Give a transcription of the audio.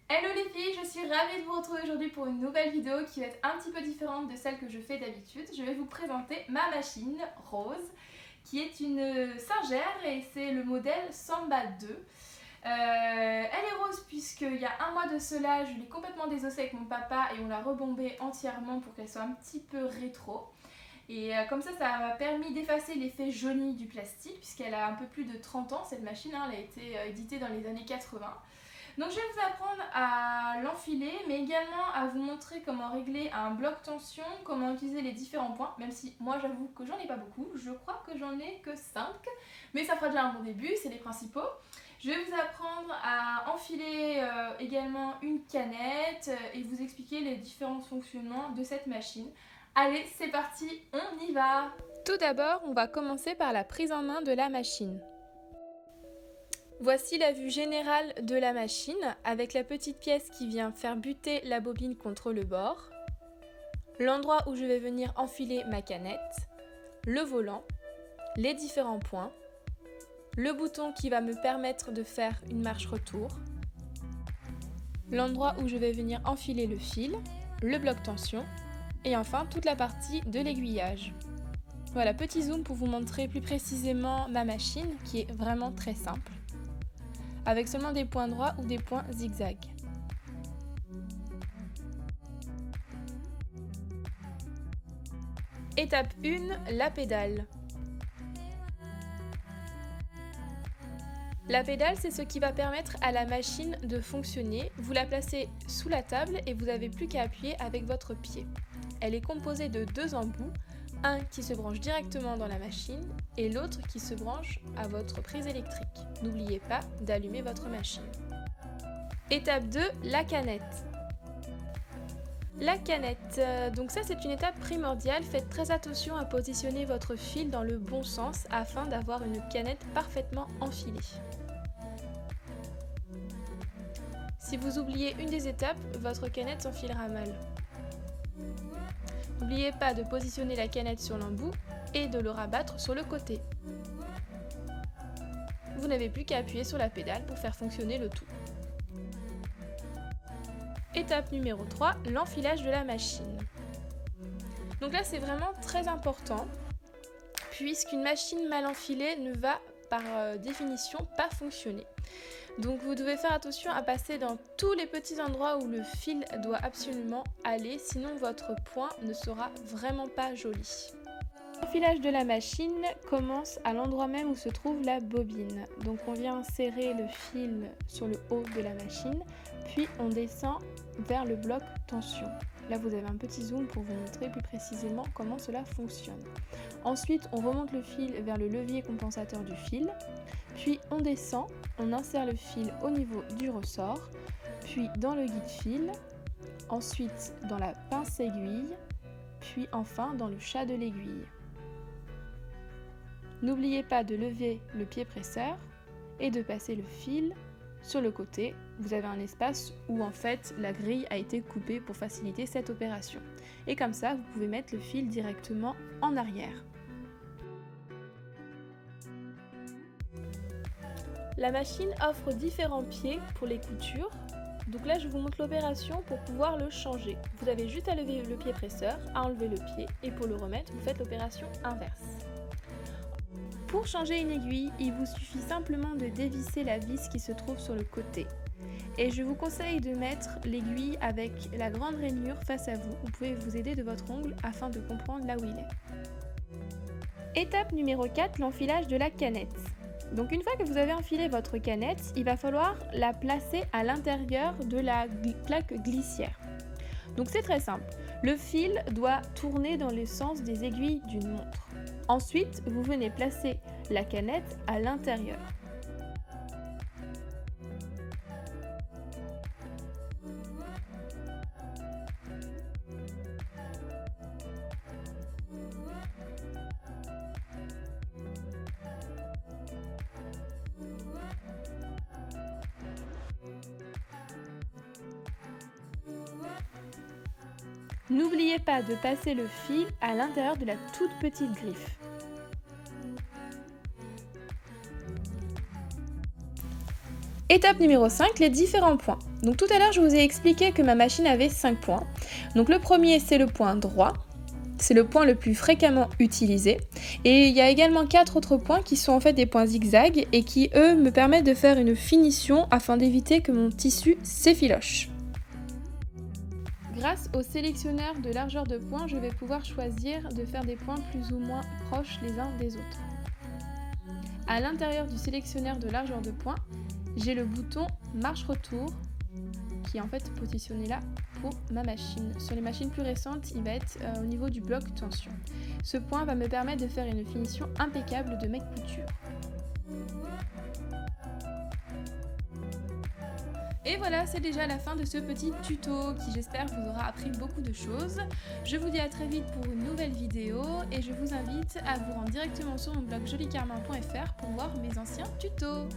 Hello les filles, je suis ravie de vous retrouver aujourd'hui pour une nouvelle vidéo qui va être un petit peu différente de celle que je fais d'habitude. Je vais vous présenter ma machine Rose qui est une Singer et c'est le modèle Samba 2. Elle est rose puisqu'il y a un mois de cela, je l'ai complètement désossée avec mon papa et on l'a rebombée entièrement pour qu'elle soit un petit peu rétro. Et comme ça m'a permis d'effacer l'effet jauni du plastique puisqu'elle a un peu plus de 30 ans cette machine, elle a été éditée dans les années 80. Donc je vais vous apprendre à l'enfiler, mais également à vous montrer comment régler un bloc tension, comment utiliser les différents points, même si moi j'avoue que j'en ai pas beaucoup, je crois que j'en ai que 5, mais ça fera déjà un bon début, c'est les principaux. Je vais vous apprendre à enfiler également une canette et vous expliquer les différents fonctionnements de cette machine. Allez, c'est parti, on y va! Tout d'abord, on va commencer par la prise en main de la machine. Voici la vue générale de la machine avec la petite pièce qui vient faire buter la bobine contre le bord, l'endroit où je vais venir enfiler ma canette, le volant, les différents points, le bouton qui va me permettre de faire une marche retour, l'endroit où je vais venir enfiler le fil, le bloc tension et enfin toute la partie de l'aiguillage. Voilà, petit zoom pour vous montrer plus précisément ma machine qui est vraiment très simple, avec seulement des points droits ou des points zigzag. Étape 1, la pédale. La pédale, c'est ce qui va permettre à la machine de fonctionner. Vous la placez sous la table et vous n'avez plus qu'à appuyer avec votre pied. Elle est composée de deux embouts, un qui se branche directement dans la machine et l'autre qui se branche à votre prise électrique. N'oubliez pas d'allumer votre machine. Étape 2, la canette. La canette, donc ça c'est une étape primordiale, faites très attention à positionner votre fil dans le bon sens afin d'avoir une canette parfaitement enfilée. Si vous oubliez une des étapes, votre canette s'enfilera mal. N'oubliez pas de positionner la canette sur l'embout et de le rabattre sur le côté. Vous n'avez plus qu'à appuyer sur la pédale pour faire fonctionner le tout. Étape numéro 3, l'enfilage de la machine. Donc là c'est vraiment très important puisqu'une machine mal enfilée ne va par définition pas fonctionner. Donc vous devez faire attention à passer dans tous les petits endroits où le fil doit absolument aller, sinon votre point ne sera vraiment pas joli. L'enfilage de la machine commence à l'endroit même où se trouve la bobine. Donc on vient serrer le fil sur le haut de la machine, puis on descend vers le bloc tension. Là vous avez un petit zoom pour vous montrer plus précisément comment cela fonctionne. Ensuite on remonte le fil vers le levier compensateur du fil, puis on descend, on insère le fil au niveau du ressort, puis dans le guide-fil, ensuite dans la pince aiguille, puis enfin dans le chat de l'aiguille. N'oubliez pas de lever le pied presseur et de passer le fil sur le côté. Vous avez un espace où en fait la grille a été coupée pour faciliter cette opération. Et comme ça, vous pouvez mettre le fil directement en arrière. La machine offre différents pieds pour les coutures. Donc là, je vous montre l'opération pour pouvoir le changer. Vous avez juste à lever le pied presseur, à enlever le pied et pour le remettre, vous faites l'opération inverse. Pour changer une aiguille, il vous suffit simplement de dévisser la vis qui se trouve sur le côté. Et je vous conseille de mettre l'aiguille avec la grande rainure face à vous. Vous pouvez vous aider de votre ongle afin de comprendre là où il est. Étape numéro 4, l'enfilage de la canette. Donc une fois que vous avez enfilé votre canette, il va falloir la placer à l'intérieur de la plaque glissière. Donc c'est très simple. Le fil doit tourner dans le sens des aiguilles d'une montre. Ensuite, vous venez placer la canette à l'intérieur. N'oubliez pas de passer le fil à l'intérieur de la toute petite griffe. Étape numéro 5, les différents points. Donc tout à l'heure, je vous ai expliqué que ma machine avait 5 points. Donc le premier, c'est le point droit. C'est le point le plus fréquemment utilisé. Et il y a également 4 autres points qui sont en fait des points zigzag et qui, eux, me permettent de faire une finition afin d'éviter que mon tissu s'effiloche. Grâce au sélectionneur de largeur de points, je vais pouvoir choisir de faire des points plus ou moins proches les uns des autres. À l'intérieur du sélectionneur de largeur de points, j'ai le bouton marche-retour qui est en fait positionné là pour ma machine. Sur les machines plus récentes, il va être au niveau du bloc tension. Ce point va me permettre de faire une finition impeccable de mes coutures. Et voilà, c'est déjà la fin de ce petit tuto qui, j'espère, vous aura appris beaucoup de choses. Je vous dis à très vite pour une nouvelle vidéo et je vous invite à vous rendre directement sur mon blog jolicarmin.fr pour voir mes anciens tutos.